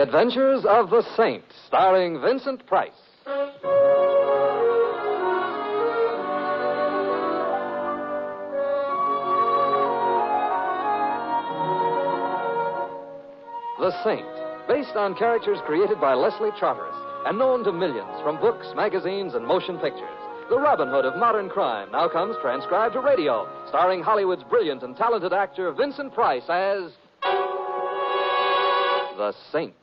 Adventures of the Saint, starring Vincent Price. The Saint, based on characters created by Leslie Charteris and known to millions from books, magazines, and motion pictures. The Robin Hood of modern crime now comes transcribed to radio, starring Hollywood's brilliant and talented actor Vincent Price as the Saint.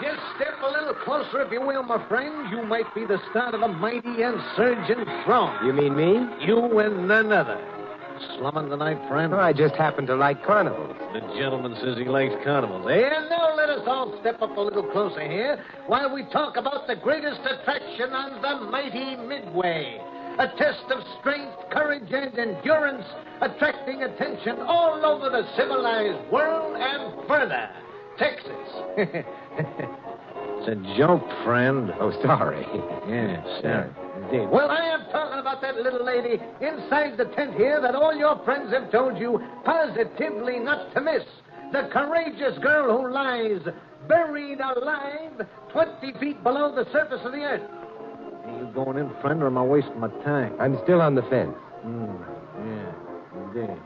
Just step a little closer, if you will, my friend. You might be the start of a mighty and surging throng. You mean me? You and none other. Slumming tonight, friend? Oh, I just happen to like carnivals. The gentleman says he likes carnivals. And now let us all step up a little closer here while we talk about the greatest attraction on the mighty Midway. A test of strength, courage, and endurance, attracting attention all over the civilized world and further. Texas. It's a joke, friend. Oh, sorry. Yes, sir. Indeed. Well, I am talking about that little lady inside the tent here that all your friends have told you positively not to miss. The courageous girl who lies buried alive 20 feet below the surface of the earth. Are you going in, friend, or am I wasting my time? I'm still on the fence. Yeah, indeed.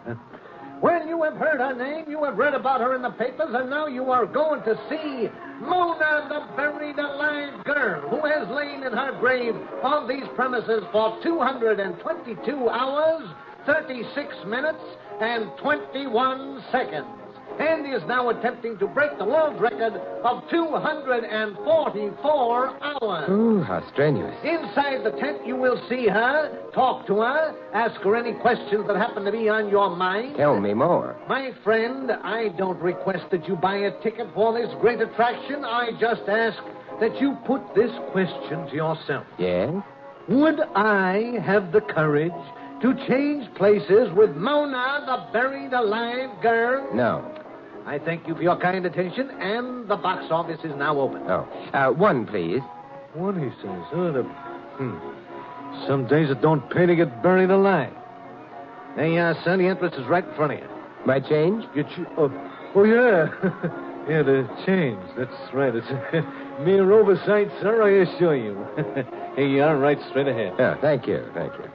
Well, you have heard her name, you have read about her in the papers, and now you are going to see Mona, the buried alive girl, who has lain in her grave on these premises for 222 hours, 36 minutes, and 21 seconds, and is now attempting to break the world record of 244 hours. Ooh, how strenuous. Inside the tent, you will see her, talk to her, ask her any questions that happen to be on your mind. Tell me more. My friend, I don't request that you buy a ticket for this great attraction. I just ask that you put this question to yourself. Yes? Would I have the courage to change places with Mona, the buried alive girl? No. I thank you for your kind attention, and the box office is now open. Oh, one, please. One, he says. Some days it don't pay to get buried alive. There you are, son. The entrance is right in front of you. My change? Oh, yeah. Yeah, the change. That's right. It's mere oversight, sir, I assure you. Here you are, right straight ahead. Oh, thank you. Thank you.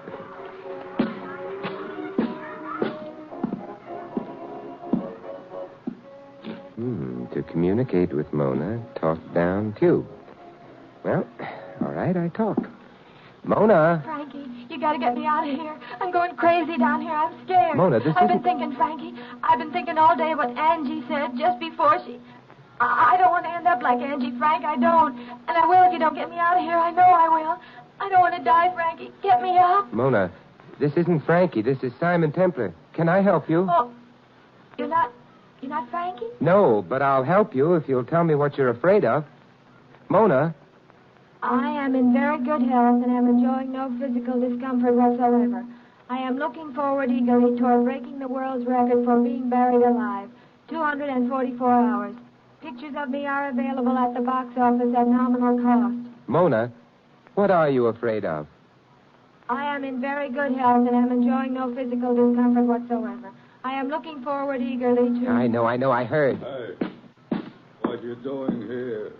To communicate with Mona, talk down tube. Well, all right, I talk. Mona. Frankie, you got to get me out of here. I'm going crazy down here. I'm scared. Mona, I've been thinking, Frankie. I've been thinking all day what Angie said just before she... I don't want to end up like Angie, Frank. I don't. And I will if you don't get me out of here. I know I will. I don't want to die, Frankie. Get me out. Mona, this isn't Frankie. This is Simon Templar. Can I help you? Oh, you're not Frankie? No, but I'll help you if you'll tell me what you're afraid of. Mona. I am in very good health and am enjoying no physical discomfort whatsoever. I am looking forward eagerly toward breaking the world's record for being buried alive. 244 hours. Pictures of me are available at the box office at nominal cost. Mona, what are you afraid of? I am in very good health and am enjoying no physical discomfort whatsoever. I am looking forward eagerly to... I know, I heard. Hey, what you doing here?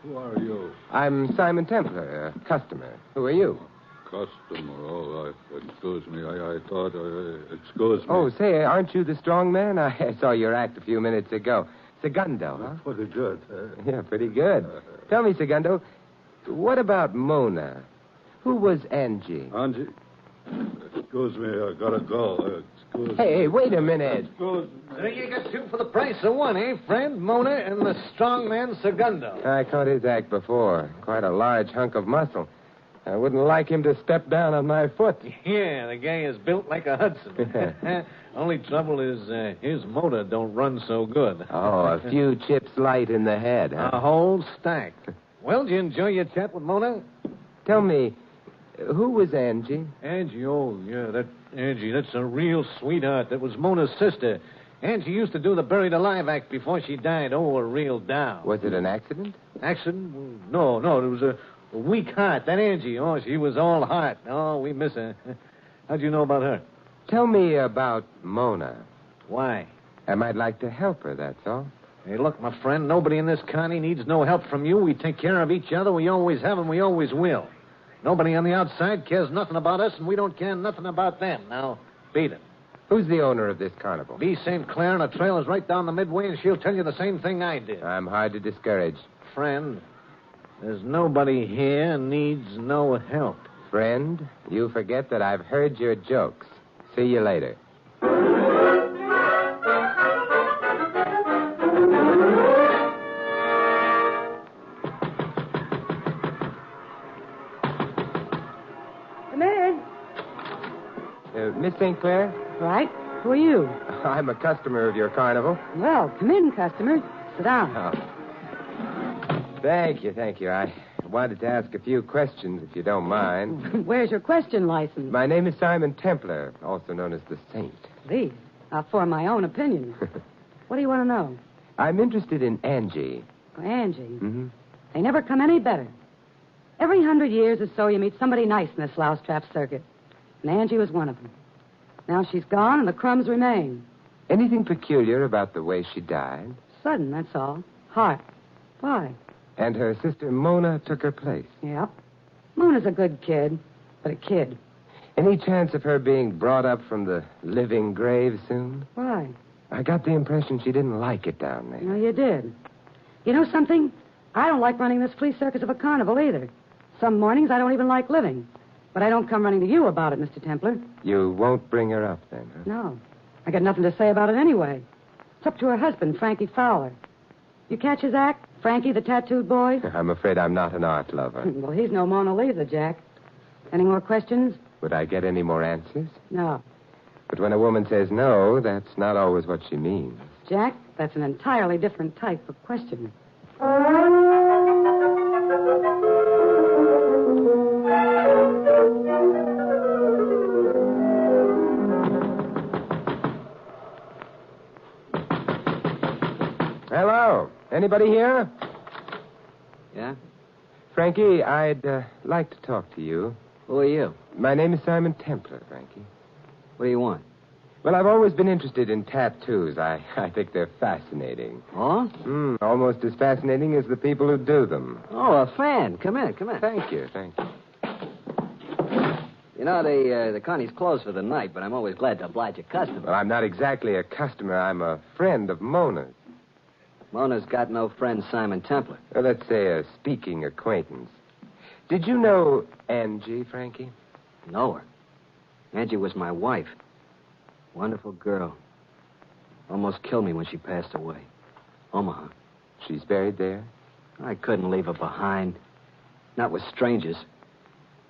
Who are you? I'm Simon Templar, a customer. Who are you? Customer. Oh, excuse me. I thought, excuse me. Oh, say, aren't you the strong man? I saw your act a few minutes ago. Segundo, huh? Pretty good. Yeah, pretty good. Tell me, Segundo, what about Mona? Who was Angie? Angie? Excuse me, I gotta go. Excuse me. Hey, wait a minute. Excuse me. So you got two for the price of one, eh, friend? Mona and the strong man Segundo. I caught his act before. Quite a large hunk of muscle. I wouldn't like him to step down on my foot. Yeah, the guy is built like a Hudson. Only trouble is his motor don't run so good. Oh, a few chips light in the head, huh? A whole stack. Well, did you enjoy your chat with Mona? Tell me, who was Angie? Angie, oh, yeah, Angie, that's a real sweetheart. That was Mona's sister. Angie used to do the buried alive act before she died. Oh, a real doll. Was it an accident? Accident? No, it was a weak heart. That Angie, oh, she was all heart. Oh, we miss her. How'd you know about her? Tell me about Mona. Why? I might like to help her, that's all. Hey, look, my friend, nobody in this county needs no help from you. We take care of each other. We always have and we always will. Nobody on the outside cares nothing about us, and we don't care nothing about them. Now, beat it. Who's the owner of this carnival? B. St. Clair, and the trail is right down the midway, and she'll tell you the same thing I did. I'm hard to discourage. Friend, there's nobody here needs no help. Friend, you forget that I've heard your jokes. See you later. Come in. Miss St. Clair? Right. Who are you? I'm a customer of your carnival. Well, come in, customer. Sit down. Oh. Thank you. I wanted to ask a few questions, if you don't mind. Where's your question license? My name is Simon Templar, also known as the Saint. Please. I'll form my own opinion. What do you want to know? I'm interested in Angie. Oh, Angie. Mm-hmm. They never come any better. Every 100 years or so, you meet somebody nice in this louse-trap circuit. And Angie was one of them. Now she's gone, and the crumbs remain. Anything peculiar about the way she died? Sudden, that's all. Heart. Why? And her sister Mona took her place. Yep. Mona's a good kid, but a kid. Any chance of her being brought up from the living grave soon? Why? I got the impression she didn't like it down there. No, you did. You know something? I don't like running this flea circus of a carnival either. Some mornings I don't even like living. But I don't come running to you about it, Mr. Templar. You won't bring her up then, huh? No. I got nothing to say about it anyway. It's up to her husband, Frankie Fowler. You catch his act? Frankie, the tattooed boy? I'm afraid I'm not an art lover. Well, he's no Mona Lisa, Jack. Any more questions? Would I get any more answers? No. But when a woman says no, that's not always what she means. Jack, that's an entirely different type of question. Hello. Anybody here? Yeah? Frankie, I'd like to talk to you. Who are you? My name is Simon Templar, Frankie. What do you want? Well, I've always been interested in tattoos. I think they're fascinating. Oh? Almost as fascinating as the people who do them. Oh, a fan. Come in. Thank you. You know, the Connie's closed for the night, but I'm always glad to oblige a customer. Well, I'm not exactly a customer. I'm a friend of Mona's. Mona's got no friend, Simon Templar. Well, let's say a speaking acquaintance. Did you know Angie, Frankie? Know her. Angie was my wife. Wonderful girl. Almost killed me when she passed away. Omaha. She's buried there? I couldn't leave her behind. Not with strangers.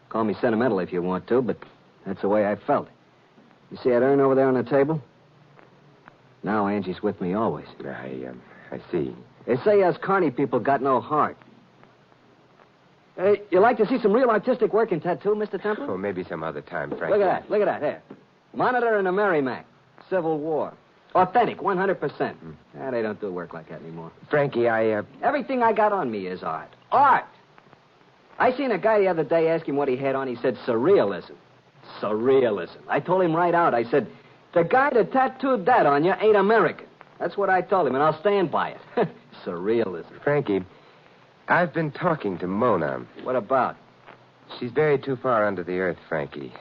Call me sentimental if you want to, but that's the way I felt. You see that urn over there on the table? Now Angie's with me always. I see. They say us Carney people got no heart. Hey, you like to see some real artistic work in tattoo, Mr. Templar? Oh, maybe some other time, Frankie. Look at that. Here. Monitor and a Merrimack. Civil War. Authentic, 100%. They don't do work like that anymore. Frankie, Everything I got on me is art. Art! I seen a guy the other day ask him what he had on. He said surrealism. Surrealism. I told him right out. I said, the guy that tattooed that on you ain't American. That's what I told him, and I'll stand by it. Surrealism. Frankie, I've been talking to Mona. What about? She's buried too far under the earth, Frankie.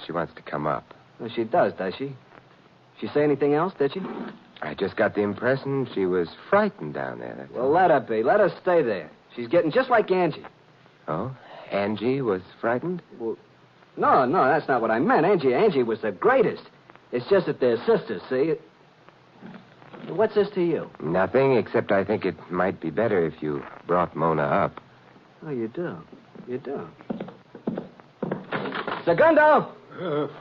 She wants to come up. Well, she does she? She say anything else, did she? I just got the impression she was frightened down there. That's Well, all. let her be. Let her stay there. She's getting just like Angie. Oh? Angie was frightened? Well, no, that's not what I meant. Angie was the greatest. It's just that they're sisters, see? What's this to you? Nothing, except I think it might be better if you brought Mona up. Oh, you do? Segundo!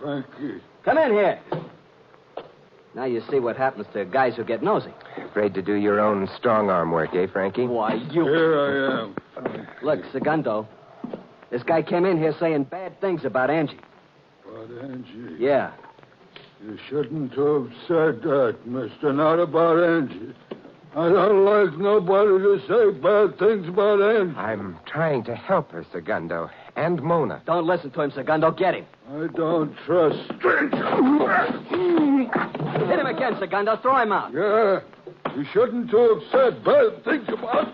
Frankie. Come in here. Now you see what happens to guys who get nosy. Afraid to do your own strong-arm work, eh, Frankie? Why, you... Here I am. Look, Segundo, this guy came in here saying bad things about Angie. About Angie? Yeah. You shouldn't have said that, mister. Not about Angie. I don't like nobody to say bad things about Angie. I'm trying to help her, Segundo. and Mona. Don't listen to him, Segundo. Get him. I don't trust strangers. Hit him again, Segundo. Throw him out. Yeah, you shouldn't have said bad things about...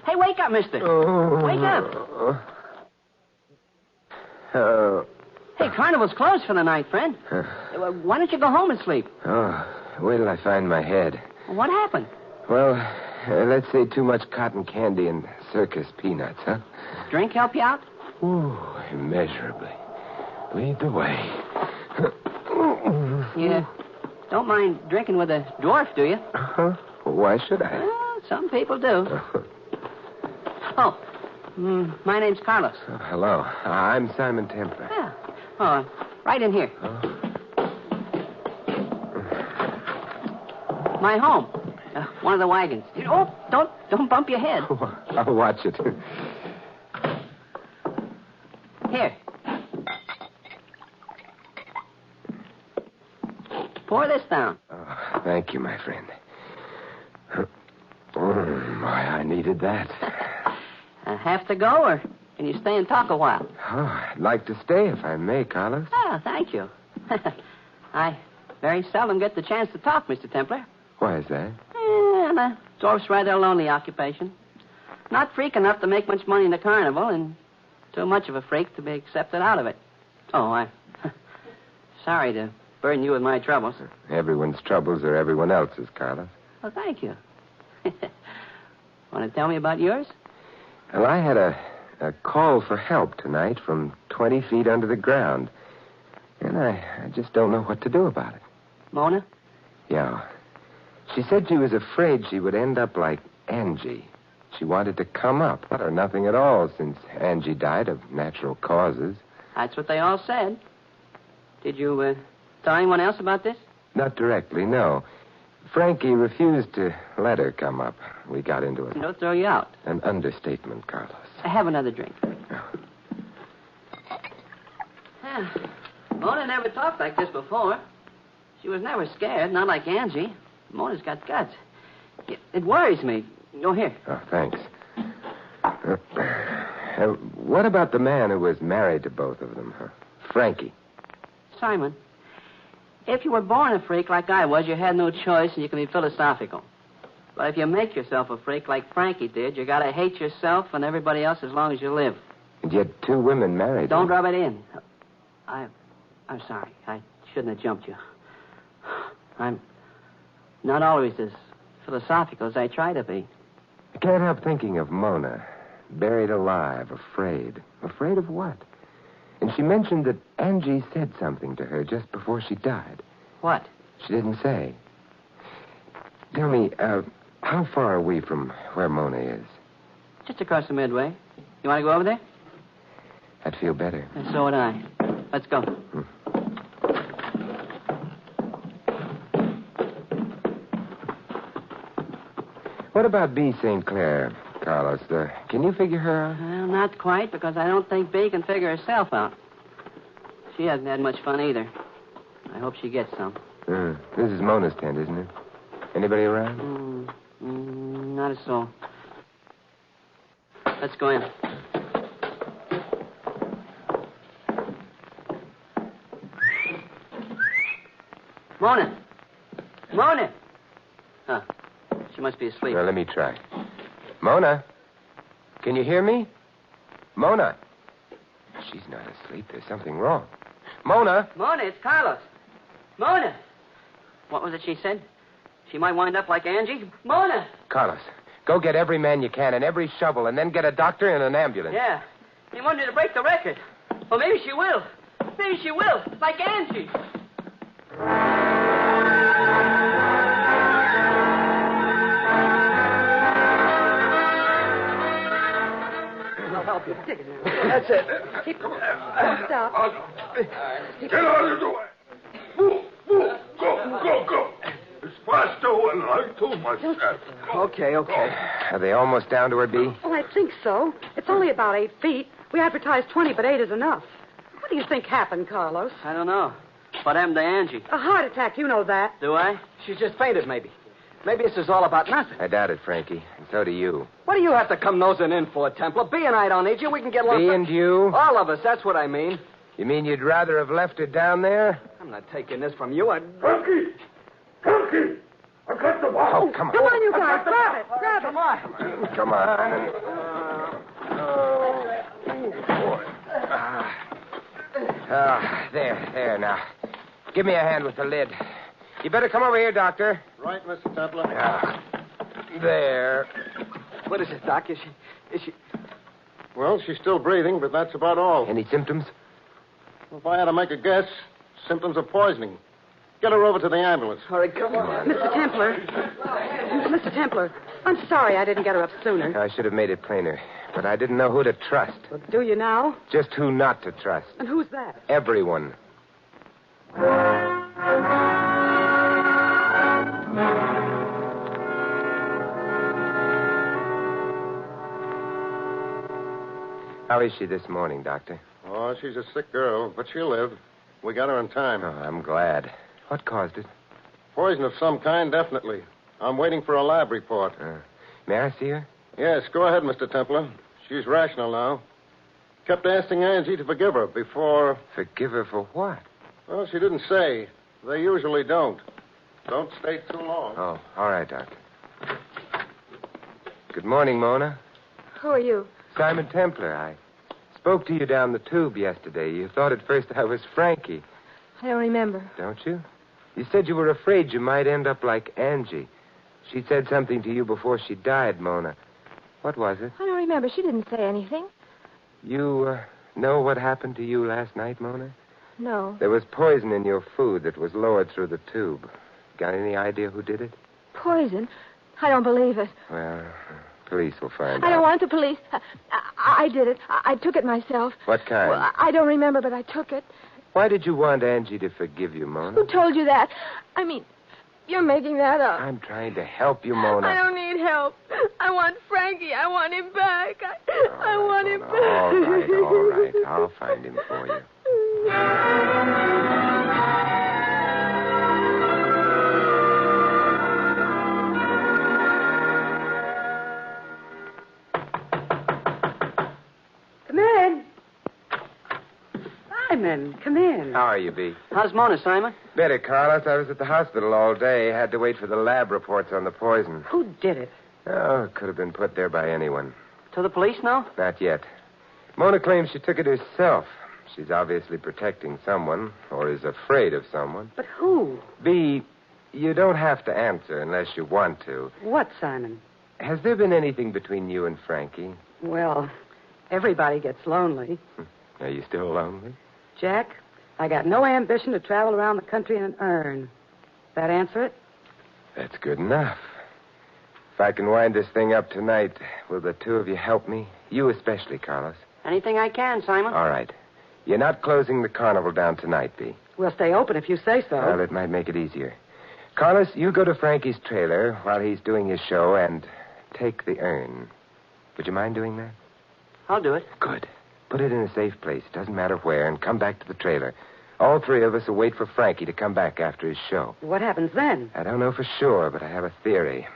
Hey, wake up, mister. Wake up. Hey, Carnival's closed for the night, friend. Why don't you go home and sleep? Where till I find my head? What happened? Well, let's say too much cotton candy and circus peanuts, huh? Drink help you out? Ooh, immeasurably. Lead the way. You don't mind drinking with a dwarf, do you? Why should I? Well, some people do. My name's Carlos. Hello. I'm Simon Templar. Yeah. Oh, right in here. My home. One of the wagons. Don't bump your head. I'll watch it. Here. Pour this down. Oh, thank you, my friend. Why, I needed that. Have to go, or can you stay and talk a while? Oh, I'd like to stay if I may, Carlos. Ah, thank you. I very seldom get the chance to talk, Mr. Templar. Why is that? The dwarf's rather a lonely occupation. Not freak enough to make much money in the carnival, and too much of a freak to be accepted out of it. Oh, I'm sorry to burden you with my troubles. Everyone's troubles are everyone else's, Carlos. Well, thank you. Want to tell me about yours? Well, I had a call for help tonight from 20 feet under the ground. And I just don't know what to do about it. Mona? Yeah. She said she was afraid she would end up like Angie. She wanted to come up, or nothing at all, since Angie died of natural causes. That's what they all said. Did you tell anyone else about this? Not directly, no. Frankie refused to let her come up. We got into it. Don't throw you out. An understatement, Carlos. Have another drink. Mona never talked like this before. She was never scared, not like Angie. Mona's got guts. It worries me. Go here. Oh, thanks. What about the man who was married to both of them? Frankie. Simon, if you were born a freak like I was, you had no choice and you can be philosophical. But if you make yourself a freak like Frankie did, you gotta hate yourself and everybody else as long as you live. And yet 2 women married. Don't rub it in. I'm sorry. I shouldn't have jumped you. I'm not always as philosophical as I try to be. I can't help thinking of Mona, buried alive, afraid. Afraid of what? And she mentioned that Angie said something to her just before she died. What? She didn't say. Tell me, how far are we from where Mona is? Just across the midway. You want to go over there? I'd feel better. And so would I. Let's go. What about B. St. Clair, Carlos? Can you figure her out? Well, not quite, because I don't think B can figure herself out. She hasn't had much fun either. I hope she gets some. This is Mona's tent, isn't it? Anybody around? Not a soul. Let's go in. Mona! Mona! Huh. She must be asleep. Well, let me try. Mona? Can you hear me? Mona? She's not asleep. There's something wrong. Mona? Mona, it's Carlos. Mona! What was it she said? She might wind up like Angie. Mona! Carlos, go get every man you can and every shovel, and then get a doctor and an ambulance. Yeah. He wanted her to break the record. Well, maybe she will. Maybe she will. Like Angie. That's it. Stop. Get out of the way. Move. Go. It's faster when I told myself. Okay. Are they almost down to her, B? Oh, I think so. It's only about 8 feet. We advertised 20, but 8 is enough. What do you think happened, Carlos? I don't know. What happened to Angie? A heart attack, you know that. Do I? She's just fainted, maybe. Maybe this is all about nothing. I doubt it, Frankie. And so do you. What do you have to come nosing in for, Templar? B and I don't need you. We can get along. Me and you? All of us, that's what I mean. You mean you'd rather have left her down there? I'm not taking this from you. Frankie! Frankie! I got the bottle. Oh, come on. Come on, you guys. Grab it. Grab it. Come on. Come on. There now. Give me a hand with the lid. You better come over here, Doctor. Right, Mr. Templar. There. What is it, Doc? Is she... Well, she's still breathing, but that's about all. Any symptoms? If I had to make a guess, symptoms of poisoning. Get her over to the ambulance. All right, come on. Mr. Templar. Mr. Templar, I'm sorry I didn't get her up sooner. I should have made it plainer, but I didn't know who to trust. Well, do you now? Just who not to trust. And who's that? Everyone. How is she this morning, Doctor? Oh, she's a sick girl, but she'll live. We got her in time. Oh, I'm glad. What caused it? Poison of some kind, definitely. I'm waiting for a lab report. May I see her? Yes, go ahead, Mr. Templar. She's rational now. Kept asking Angie to forgive her before... Forgive her for what? Well, she didn't say. They usually don't. Don't stay too long. Oh, all right, Doctor. Good morning, Mona. Who are you? Simon Templar. I spoke to you down the tube yesterday. You thought at first I was Frankie. I don't remember. Don't you? You said you were afraid you might end up like Angie. She said something to you before she died, Mona. What was it? I don't remember. She didn't say anything. You know what happened to you last night, Mona? No. There was poison in your food that was lowered through the tube. Got any idea who did it? Poison? I don't believe it. Well, police will find out. I don't want the police. I did it. I took it myself. What kind? Well, I don't remember, but I took it. Why did you want Angie to forgive you, Mona? Who told you that? I mean, you're making that up. I'm trying to help you, Mona. I don't need help. I want Frankie. I want him back. I want him back. All right. I'll find him for you. Come in. Simon, come in. How are you, B? How's Mona, Simon? Better, Carlos. I was at the hospital all day. Had to wait for the lab reports on the poison. Who did it? Oh, it could have been put there by anyone. To the police now? Not yet. Mona claims she took it herself. She's obviously protecting someone, or is afraid of someone. But who? B, you don't have to answer unless you want to. What, Simon? Has there been anything between you and Frankie? Well, everybody gets lonely. Are you still lonely? Jack, I got no ambition to travel around the country and earn. That answer it? That's good enough. If I can wind this thing up tonight, will the two of you help me? You especially, Carlos. Anything I can, Simon. All right. You're not closing the carnival down tonight, B. We'll stay open if you say so. Well, it might make it easier. Carlos, you go to Frankie's trailer while he's doing his show and take the urn. Would you mind doing that? I'll do it. Good. Put it in a safe place, doesn't matter where, and come back to the trailer. All three of us will wait for Frankie to come back after his show. What happens then? I don't know for sure, but I have a theory.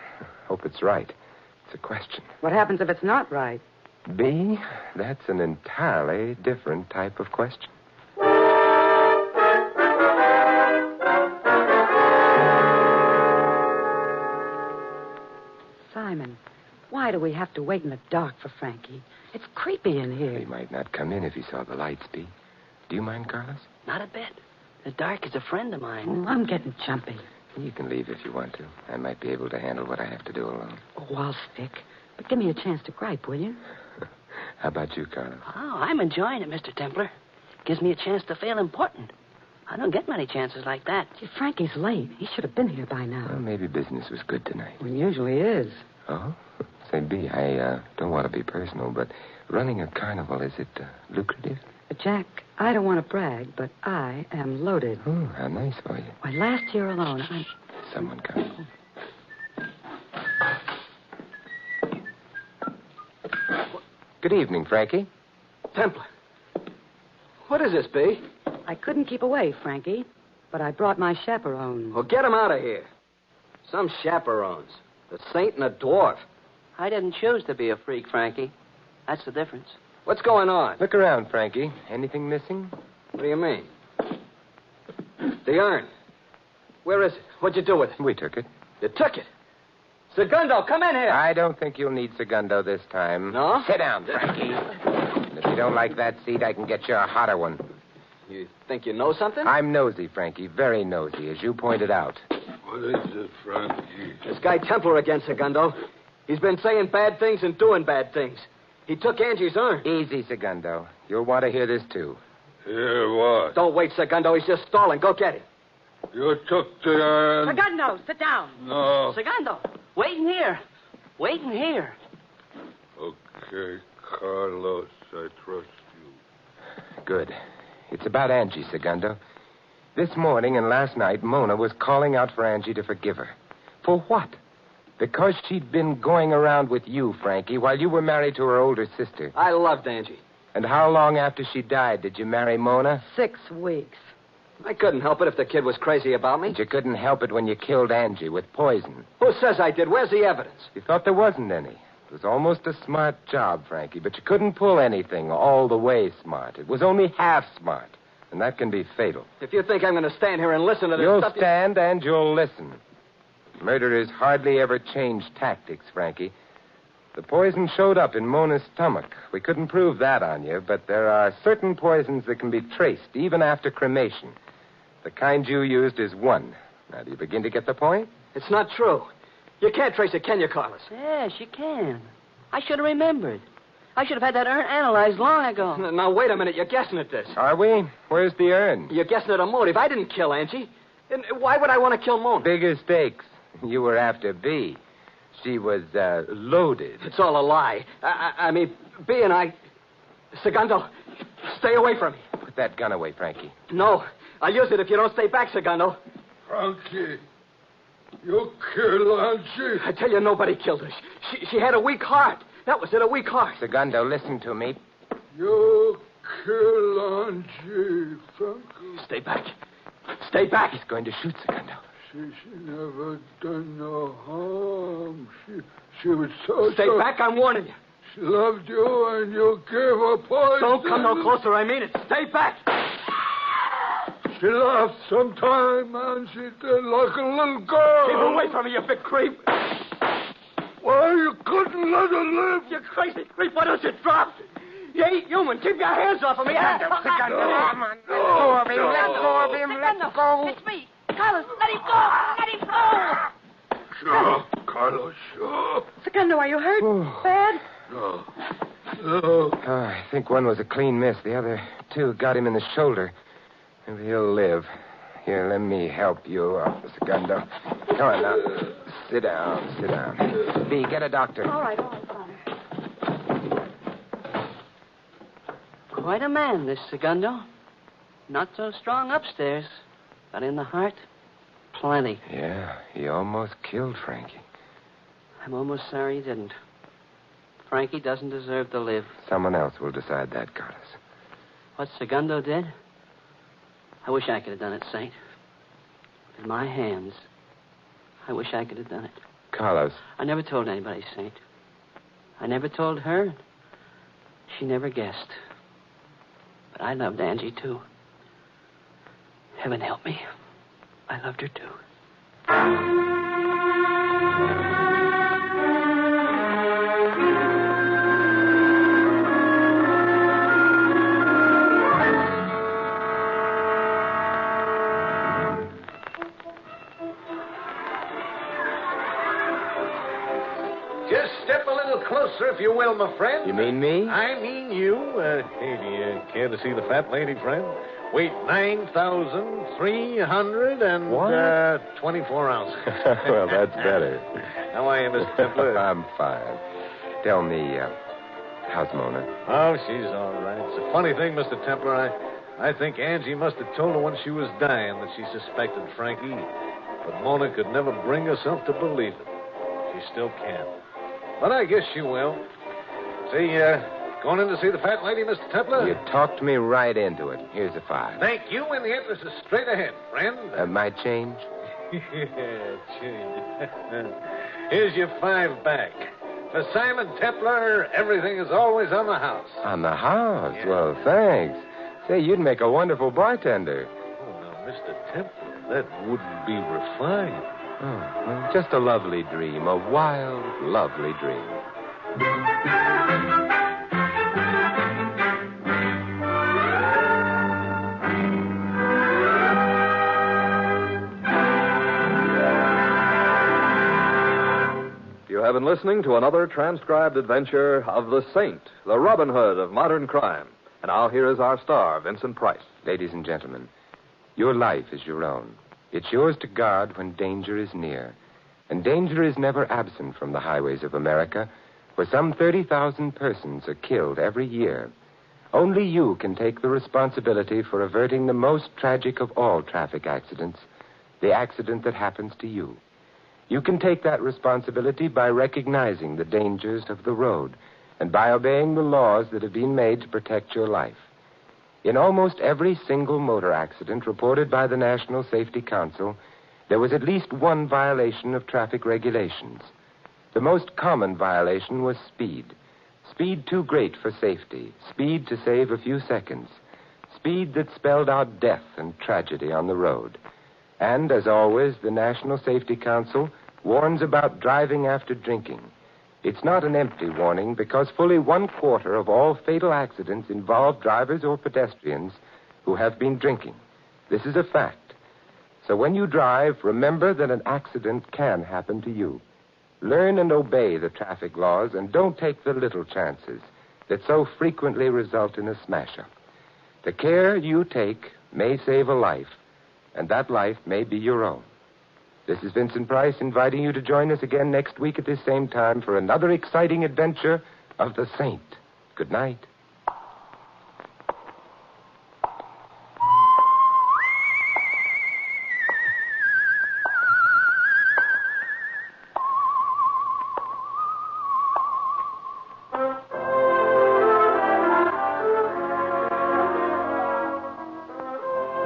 Hope it's right. It's a question. What happens if it's not right? B, that's an entirely different type of question. Simon, why do we have to wait in the dark for Frankie? It's creepy in here. He might not come in if he saw the lights, B. Do you mind, Carlos? Not a bit. The dark is a friend of mine. Oh, I'm getting jumpy. You can leave if you want to. I might be able to handle what I have to do alone. Oh, I'll stick. But give me a chance to gripe, will you? How about you, Carlos? Oh, I'm enjoying it, Mr. Templar. Gives me a chance to feel important. I don't get many chances like that. Gee, Frankie's late. He should have been here by now. Well, maybe business was good tonight. Well, he usually is. Oh? Say, B, I don't want to be personal, but running a carnival, is it lucrative? Jack, I don't want to brag, but I am loaded. Oh, how nice for you. Why, last year alone, I... Someone coming. Good evening, Frankie. Templar. What is this, B? I couldn't keep away, Frankie, but I brought my chaperone. Well, get him out of here. Some chaperones. A saint and a dwarf. I didn't choose to be a freak, Frankie. That's the difference. What's going on? Look around, Frankie. Anything missing? What do you mean? The urn. Where is it? What'd you do with it? We took it. You took it. Segundo, come in here. I don't think you'll need Segundo this time. No? Sit down, Frankie. And if you don't like that seat, I can get you a hotter one. You think you know something? I'm nosy, Frankie. Very nosy, as you pointed out. What is it, Frankie? This guy Templar again, Segundo. He's been saying bad things and doing bad things. He took Angie's urn. Easy, Segundo. You'll want to hear this, too. Hear what? Don't wait, Segundo. He's just stalling. Go get him. You took the urn. Segundo, sit down. No. Segundo, wait in here. Wait in here. Okay, Carlos, I trust you. Good. It's about Angie, Segundo. This morning and last night, Mona was calling out for Angie to forgive her. For what? Because she'd been going around with you, Frankie, while you were married to her older sister. I loved Angie. And how long after she died did you marry Mona? 6 weeks. I couldn't help it if the kid was crazy about me. And you couldn't help it when you killed Angie with poison. Who says I did? Where's the evidence? You thought there wasn't any. It was almost a smart job, Frankie, but you couldn't pull anything all the way smart. It was only half smart, and that can be fatal. If you think I'm going to stand here and listen to this You'll stuff... stand and you'll listen. Murderers hardly ever change tactics, Frankie. The poison showed up in Mona's stomach. We couldn't prove that on you, but there are certain poisons that can be traced even after cremation. The kind you used is one. Now, do you begin to get the point? It's not true. You can't trace it, can you, Carlos? Yes, you can. I should have remembered. I should have had that urn analyzed long ago. Now, wait a minute. You're guessing at this. Are we? Where's the urn? You're guessing at a motive. I didn't kill Angie. And why would I want to kill Mona? Bigger stakes. You were after B. She was loaded. It's all a lie. I mean, B and I... Segundo, stay away from me. Put that gun away, Frankie. No. I'll use it if you don't stay back, Segundo. Frankie, you killed Angie. I tell you, nobody killed her. She had a weak heart. That was it, a weak heart. Segundo, listen to me. You killed Angie, Frankie. Stay back. Stay back. He's going to shoot, Segundo. She never done no harm. She was so... Stay back, I'm warning you. She loved you and you gave her poison. Don't come no closer, I mean it. Stay back. She laughed sometime, and she did like a little girl. Keep away from me, you big creep. Why, you couldn't let her live? You crazy creep, why don't you drop? You ain't human. Keep your hands off of me. Come on. Let go of him. Let go of him. Let go. It's me. Carlos, let him go. Let him go. Sure, Carlos, sure. Segundo, are you hurt? Bad? No. Oh, I think one was a clean miss. The other two got him in the shoulder. Maybe he'll live. Here, let me help you up, Segundo. Come on now. Sit down, sit down. B, get a doctor. All right, Father. Quite a man, this Segundo. Not so strong upstairs, but in the heart, plenty. Yeah, he almost killed Frankie. I'm almost sorry he didn't. Frankie doesn't deserve to live. Someone else will decide that, Carlos. What Segundo did? I wish I could have done it, Saint. In my hands. I wish I could have done it. Carlos. I never told anybody, Saint. I never told her. She never guessed. But I loved Angie, too. Heaven help me. I loved her, too. Just step a little closer, if you will, my friend. You mean me? I mean you. Hey, do you care to see the fat lady, friend? Weight 9,324 ounces. Well, that's better. How are you, Mr. Templar? I'm fine. Tell me, how's Mona? Oh, she's all right. It's a funny thing, Mr. Templar. I think Angie must have told her when she was dying that she suspected Frankie. But Mona could never bring herself to believe it. She still can't. But I guess she will. See, Going in to see the fat lady, Mr. Templar? You talked me right into it. Here's a $5. Thank you, and the interest is straight ahead, friend. My change? Here's your $5 back. For Simon Templar, everything is always on the house. On the house? Yeah. Well, thanks. Say, you'd make a wonderful bartender. Oh, now, Mr. Templar, that wouldn't be refined. Oh, well, just a lovely dream. A wild, lovely dream. You have been listening to another transcribed adventure of the Saint, the Robin Hood of modern crime. And now here is our star, Vincent Price. Ladies and gentlemen, your life is your own. It's yours to guard when danger is near. And danger is never absent from the highways of America, where some 30,000 persons are killed every year. Only you can take the responsibility for averting the most tragic of all traffic accidents, the accident that happens to you. You can take that responsibility by recognizing the dangers of the road and by obeying the laws that have been made to protect your life. In almost every single motor accident reported by the National Safety Council, there was at least one violation of traffic regulations. The most common violation was speed. Speed too great for safety. Speed to save a few seconds. Speed that spelled out death and tragedy on the road. And, as always, the National Safety Council warns about driving after drinking. It's not an empty warning because fully 1/4 of all fatal accidents involve drivers or pedestrians who have been drinking. This is a fact. So when you drive, remember that an accident can happen to you. Learn and obey the traffic laws and don't take the little chances that so frequently result in a smash-up. The care you take may save a life, and that life may be your own. This is Vincent Price inviting you to join us again next week at this same time for another exciting adventure of the Saint. Good night.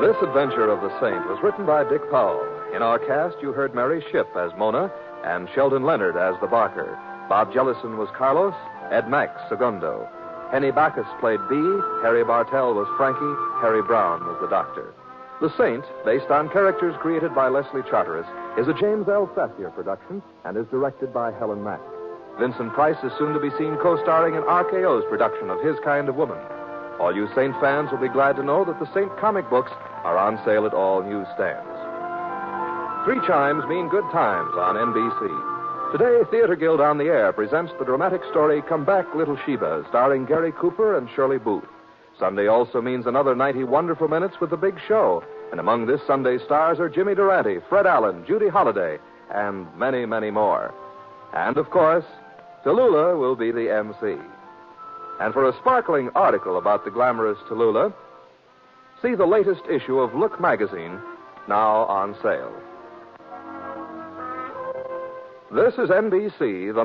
This adventure of the Saint was written by Dick Powell. In our cast, you heard Mary Shipp as Mona and Sheldon Leonard as the Barker. Bob Jellison was Carlos, Ed Max, Segundo. Henny Bacchus played Bee, Harry Bartell was Frankie, Harry Brown was the Doctor. The Saint, based on characters created by Leslie Charteris, is a James L. Sassier production and is directed by Helen Mack. Vincent Price is soon to be seen co-starring in RKO's production of His Kind of Woman. All you Saint fans will be glad to know that the Saint comic books are on sale at all newsstands. 3 chimes mean good times on NBC. Today, Theater Guild on the Air presents the dramatic story Come Back, Little Sheba, starring Gary Cooper and Shirley Booth. Sunday also means another 90 wonderful minutes with The Big Show. And among this Sunday's stars are Jimmy Durante, Fred Allen, Judy Holliday, and many, many more. And, of course, Tallulah will be the MC. And for a sparkling article about the glamorous Tallulah, see the latest issue of Look magazine, now on sale. This is NBC, the